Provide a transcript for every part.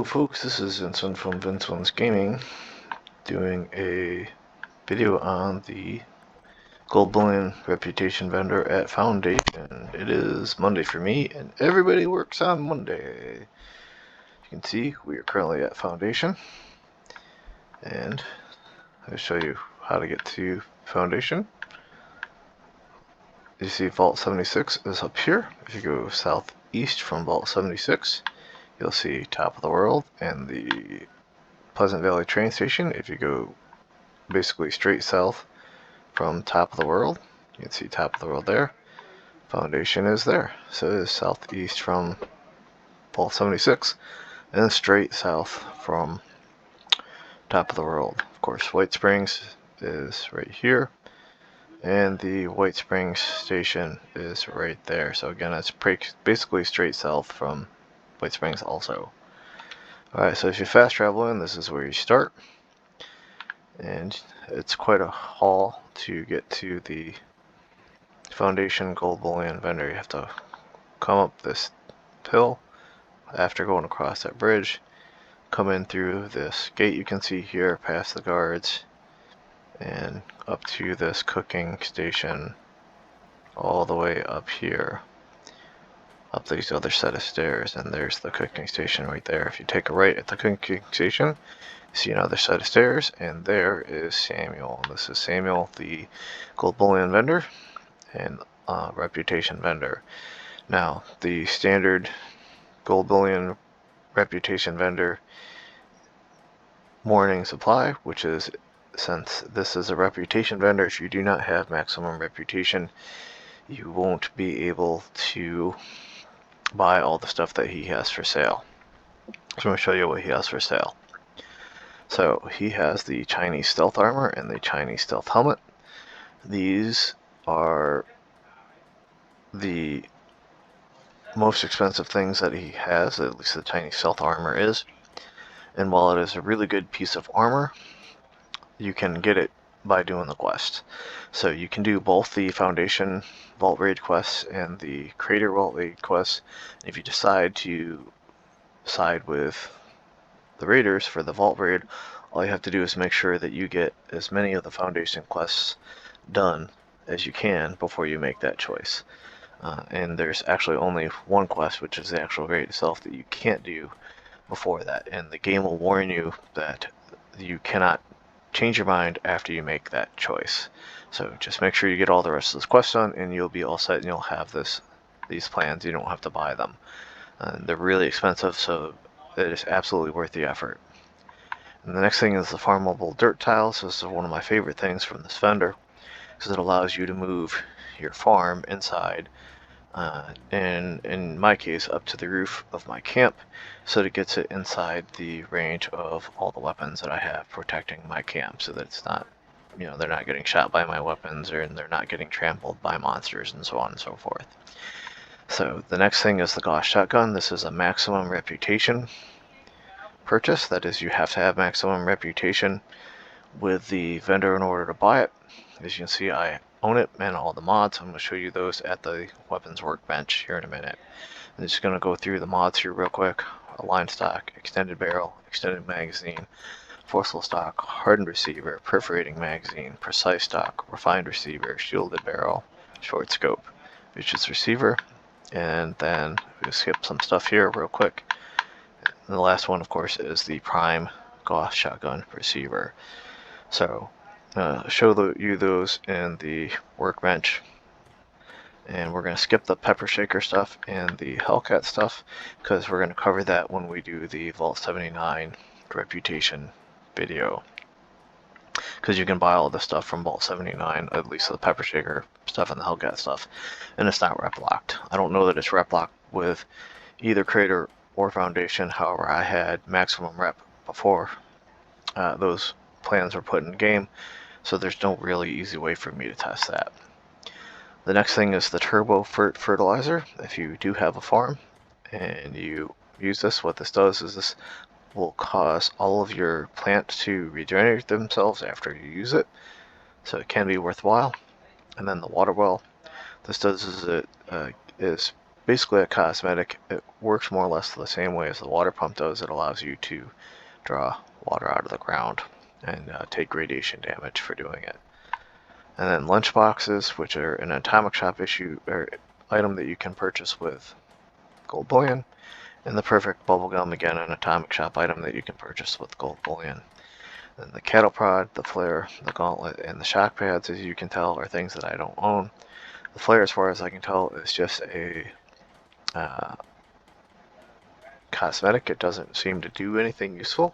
folks, this is Vincent from Vincent's Gaming doing a video on the Gold Bullion Reputation Vendor at Foundation. It is Monday for me and everybody works on Monday. You can see we are currently at Foundation and I'll show you how to get to Foundation. You see Vault76 is up here. If you go southeast from Vault76, you'll see Top of the World and the Pleasant Valley train station. If you go basically straight south from Top of the World, you can see Top of the World there. Foundation is there. So it is southeast from Vault 76 and straight south from Top of the World. Of course, White Springs is right here and the White Springs station is right there. So again, it's basically straight south from White Springs also. Alright, so if you fast travel in, this is where you start. And it's quite a haul to get to the Foundation Gold Bullion Vendor. You have to come up this hill after going across that bridge, come in through this gate you can see here, past the guards, and up to this cooking station all the way up here. Up these other set of stairs, and there's the cooking station right there. If you take a right at the cooking station, you see another set of stairs, and there is Samuel. This is Samuel, the Gold Bullion Vendor and Reputation Vendor. Now, the standard Gold Bullion Reputation Vendor morning supply, which is, since this is a Reputation Vendor, if you do not have maximum reputation, you won't be able to buy all the stuff that he has for sale. So I'm going to show you what he has for sale. So he has the Chinese stealth armor and the Chinese stealth helmet. These are the most expensive things that he has, at least the Chinese stealth armor is. And while it is a really good piece of armor, you can get it by doing the quest. So you can do both the Foundation Vault Raid quests and the Crater Vault Raid quests. If you decide to side with the Raiders for the Vault Raid, all you have to do is make sure that you get as many of the Foundation quests done as you can before you make that choice. And there's actually only one quest, which is the actual raid itself, that you can't do before that. And the game will warn you that you cannot change your mind after you make that choice. So just make sure you get all the rest of this quest done and you'll be all set and you'll have these plans. You don't have to buy them. They're really expensive, so it is absolutely worth the effort. And the next thing is the farmable dirt tiles. This is one of my favorite things from this vendor because it allows you to move your farm inside, and in my case up to the roof of my camp, so that it gets it inside the range of all the weapons that I have protecting my camp, so that it's not, they're not getting shot by my weapons, or they're not getting trampled by monsters and so on and so forth. So the next thing is the Gauss shotgun. This is a maximum reputation purchase. That is, you have to have maximum reputation with the vendor in order to buy it. As you can see, I own it and all the mods. I'm going to show you those at the weapons workbench here in a minute. I'm just going to go through the mods here real quick. Aligned stock, extended barrel, extended magazine, forcible stock, hardened receiver, perforating magazine, precise stock, refined receiver, shielded barrel, short scope, vicious receiver, and then we'll skip some stuff here real quick. And the last one, of course, is the prime Gauss shotgun receiver. So show you those in the workbench, and we're going to skip the pepper shaker stuff and the Hellcat stuff because we're going to cover that when we do the Vault 79 reputation video, because you can buy all the stuff from Vault 79, at least the pepper shaker stuff and the Hellcat stuff, and it's not rep locked. I don't know that it's rep locked with either Crater or Foundation. However, I had maximum rep before those plans were put in game, so there's no really easy way for me to test that. The next thing is the turbo fertilizer. If you do have a farm and you use this, what this does is this will cause all of your plants to regenerate themselves after you use it, so it can be worthwhile. And then the water well, this does is it is basically a cosmetic. It works more or less the same way as the water pump does. It allows you to draw water out of the ground and take radiation damage for doing it. And then lunch boxes, which are an atomic shop issue or item that you can purchase with gold bullion. And the perfect bubblegum, again, an atomic shop item that you can purchase with gold bullion. And the cattle prod, the flare, the gauntlet, and the shock pads, as you can tell, are things that I don't own. The flare, as far as I can tell, is just a cosmetic. It doesn't seem to do anything useful.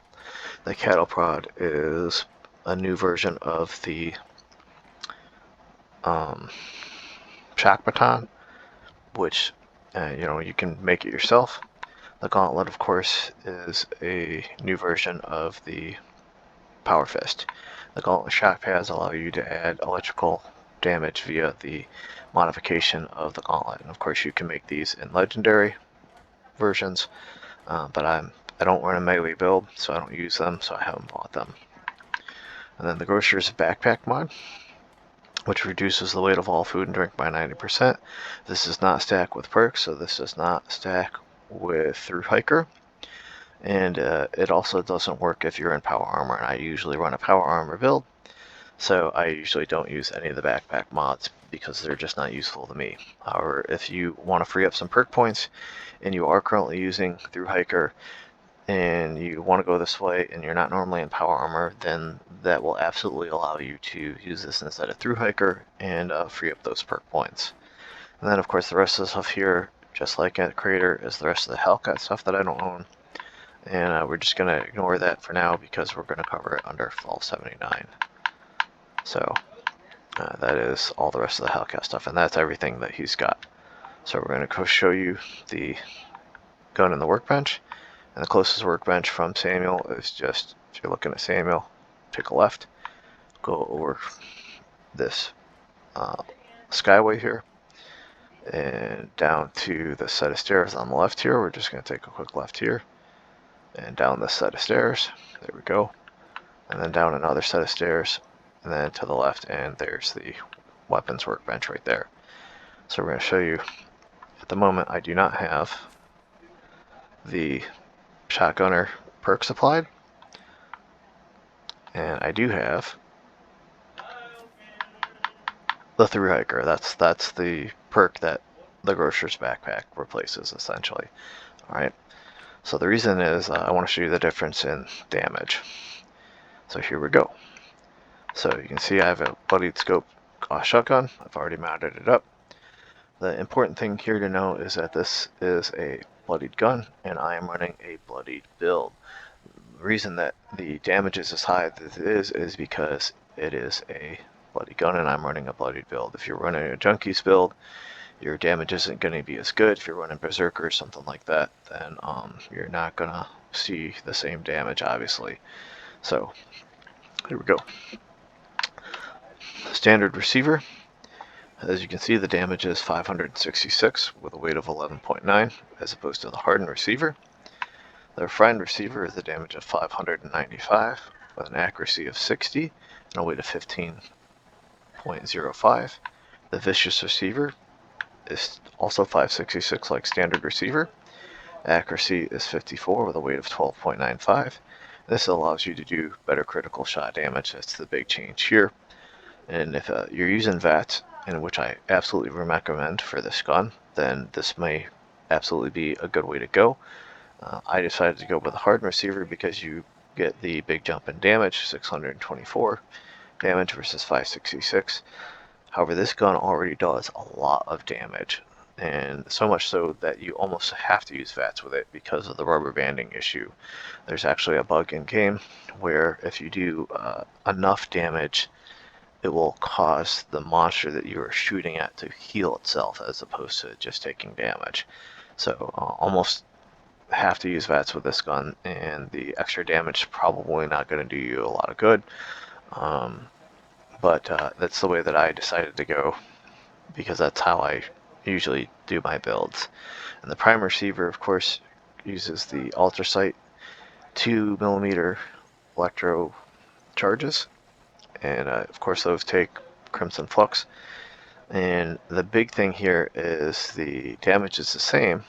The cattle prod is a new version of the shock baton, which you can make it yourself. The gauntlet, of course, is a new version of the power fist. The gauntlet shock pads allow you to add electrical damage via the modification of the gauntlet, and of course you can make these in legendary versions, but I don't run a melee build, so I don't use them, so I haven't bought them. And then the grocer's backpack mod, which reduces the weight of all food and drink by 90%. This is not stacked with perks, so this does not stack with through hiker. And it also doesn't work if you're in power armor, and I usually run a power armor build, so I usually don't use any of the backpack mods because they're just not useful to me. However, if you want to free up some perk points and you are currently using through hiker and you want to go this way and you're not normally in power armor, then that will absolutely allow you to use this instead of through hiker and free up those perk points. And then of course the rest of the stuff here, just like at Crater, is the rest of the Hellcat stuff that I don't own. And we're just going to ignore that for now because we're going to cover it under Fallout79. So that is all the rest of the Hellcat stuff, and that's everything that he's got. So we're going to go show you the gun and the workbench. And the closest workbench from Samuel is just, if you're looking at Samuel, take a left, go over this skyway here, and down to the set of stairs on the left here. We're just going to take a quick left here, and down this set of stairs. There we go. And then down another set of stairs, and then to the left, and there's the weapons workbench right there. So we're going to show you, at the moment I do not have the shotgunner perks applied, and I do have the through hiker. That's the perk that the grocer's backpack replaces, essentially. Alright, so the reason is I want to show you the difference in damage. So here we go. So you can see I have a bloodied scope Gauss shotgun. I've already mounted it up. The important thing here to know is that this is a bloodied gun, and I am running a bloodied build. The reason that the damage is as high as it is because it is a bloody gun and I'm running a bloodied build. If you're running a junkies build, your damage isn't going to be as good. If you're running berserker or something like that, then you're not going to see the same damage, obviously. So here we go. Standard receiver. As you can see, the damage is 566 with a weight of 11.9 as opposed to the hardened receiver. The refined receiver is a damage of 595 with an accuracy of 60 and a weight of 15.05. The vicious receiver is also 566 like standard receiver. Accuracy is 54 with a weight of 12.95. This allows you to do better critical shot damage. That's the big change here. And if you're using VATS, in which I absolutely recommend for this gun, then this may absolutely be a good way to go. I decided to go with a hardened receiver because you get the big jump in damage, 624 damage versus 566. However, this gun already does a lot of damage, and so much so that you almost have to use VATS with it because of the rubber banding issue. There's actually a bug in game where if you do enough damage, it will cause the monster that you are shooting at to heal itself as opposed to just taking damage. So almost have to use VATS with this gun, and the extra damage is probably not going to do you a lot of good. But that's the way that I decided to go because that's how I usually do my builds. And the prime receiver, of course, uses the ultrasight 2mm electro charges. And of course those take Crimson Flux. And the big thing here is the damage is the same,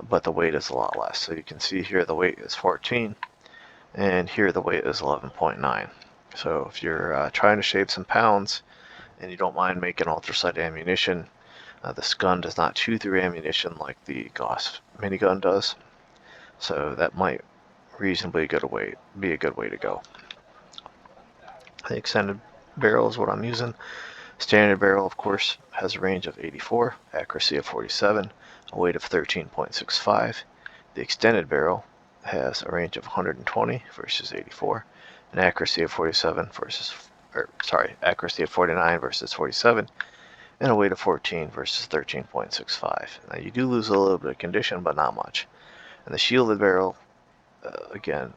but the weight is a lot less. So you can see here the weight is 14, and here the weight is 11.9. So if you're trying to shave some pounds and you don't mind making ultrasight ammunition, this gun does not chew through ammunition like the Gauss minigun does. So that might reasonably be a good way to go. The extended barrel is what I'm using. Standard barrel, of course, has a range of 84, accuracy of 47, a weight of 13.65. The extended barrel has a range of 120 versus 84, an accuracy of 47 versus, accuracy of 49 versus 47, and a weight of 14 versus 13.65. Now you do lose a little bit of condition, but not much. And the shielded barrel, again,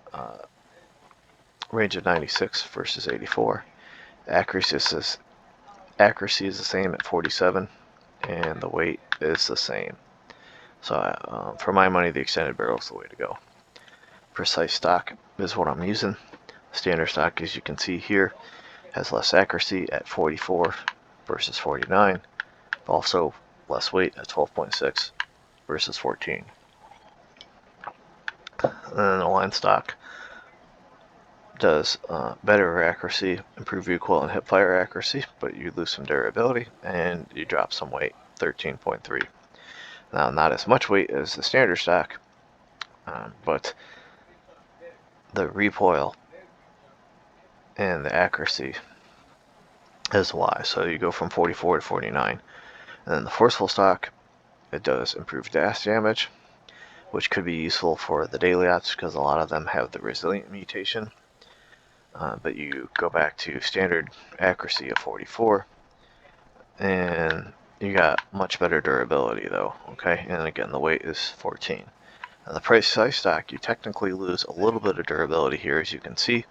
range of 96 versus 84. Accuracy is the same at 47, and the weight is the same. So for my money, the extended barrel is the way to go. Precise stock is what I'm using. Standard stock, as you can see here, has less accuracy at 44 versus 49. Also less weight at 12.6 versus 14. And then the line stock does better accuracy, improve recoil and hip fire accuracy, but you lose some durability and you drop some weight, 13.3. Now, not as much weight as the standard stock, but the recoil and the accuracy is why. So you go from 44 to 49. And then the forceful stock, it does improve dash damage, which could be useful for the daily ops because a lot of them have the resilient mutation. But you go back to standard accuracy of 44, and you got much better durability though, okay? And again, the weight is 14. Now the precise stock, you technically lose a little bit of durability here, as you can see,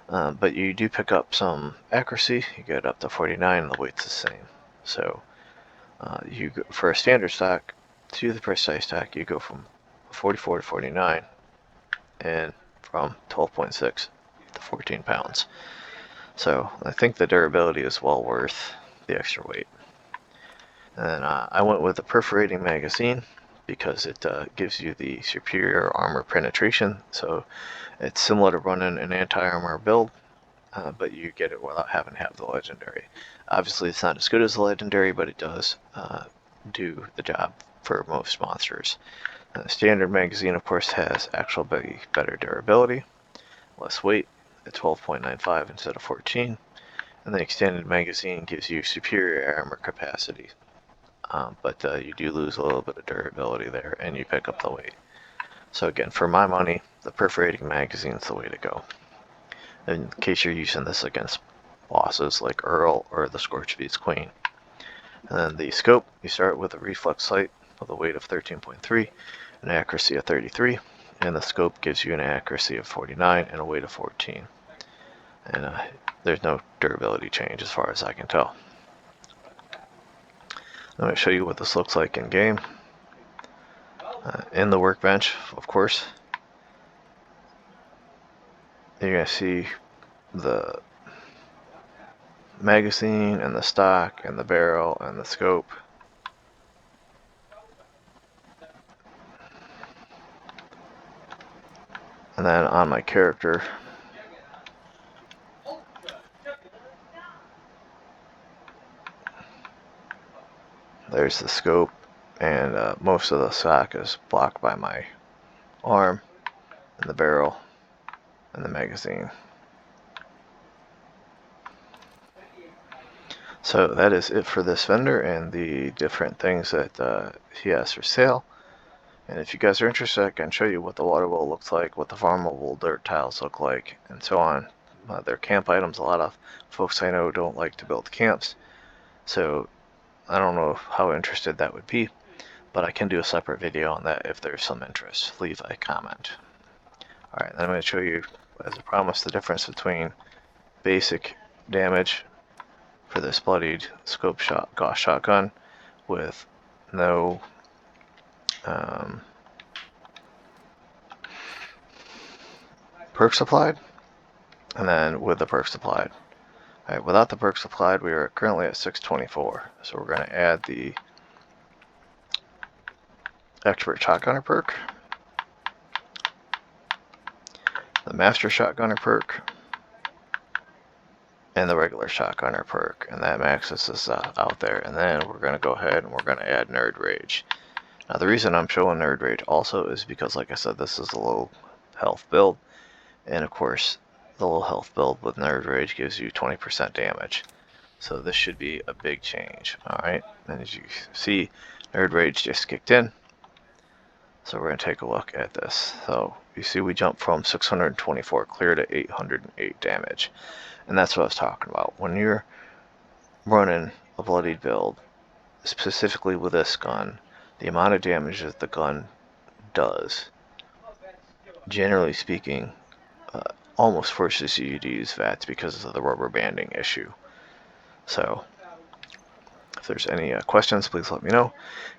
but you do pick up some accuracy. You get up to 49, and the weight's the same. So you go, for a standard stock to the precise stock, you go from 44 to 49, and from 12.6 to 14 pounds. So I think the durability is well worth the extra weight. And I went with a perforating magazine because it gives you the superior armor penetration. So it's similar to running an anti-armor build, but you get it without having to have the legendary. Obviously it's not as good as the legendary, but it does do the job for most monsters. The standard magazine, of course, has actually better durability, less weight at 12.95 instead of 14, and the extended magazine gives you superior armor capacity, but you do lose a little bit of durability there, and you pick up the weight. So again, for my money, the perforating magazine is the way to go, in case you're using this against bosses like Earl or the Scorchbeast Queen. And then the scope, you start with a reflex sight with a weight of 13.3, an accuracy of 33, and the scope gives you an accuracy of 49 and a weight of 14. And there's no durability change as far as I can tell. I'm going to show you what this looks like in game. In the workbench, of course, you're going to see the magazine and the stock and the barrel and the scope. And then on my character, there's the scope, and most of the stock is blocked by my arm and the barrel and the magazine. So that is it for this vendor and the different things that he has for sale. And if you guys are interested, I can show you what the water well looks like, what the farmable dirt tiles look like, and so on. They're camp items. A lot of folks I know don't like to build camps, so I don't know how interested that would be, but I can do a separate video on that if there's some interest. Leave a comment. Alright, then I'm going to show you, as I promised, the difference between basic damage for this bloodied scope shot Gauss shotgun with no perks applied, and then with the perks applied. Alright, without the perks applied, we are currently at 624. So we're going to add the Expert Shotgunner perk, the Master Shotgunner perk, and the regular Shotgunner perk. And that maxes us out there. And then we're going to go ahead and we're going to add Nerd Rage. Now the reason I'm showing Nerd Rage also is because, like I said, this is a low health build. And of course, the low health build with Nerd Rage gives you 20% damage. So this should be a big change. Alright, and as you see, Nerd Rage just kicked in. So we're going to take a look at this. So you see we jumped from 624 clear to 808 damage. And that's what I was talking about. When you're running a bloodied build, specifically with this gun, the amount of damage that the gun does, generally speaking, almost forces you to use VATS because of the rubber banding issue. So if there's any questions, please let me know.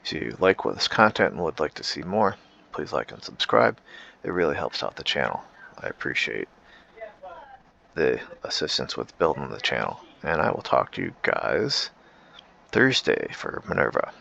If you like this content and would like to see more, please like and subscribe. It really helps out the channel. I appreciate the assistance with building the channel. And I will talk to you guys Thursday for Minerva.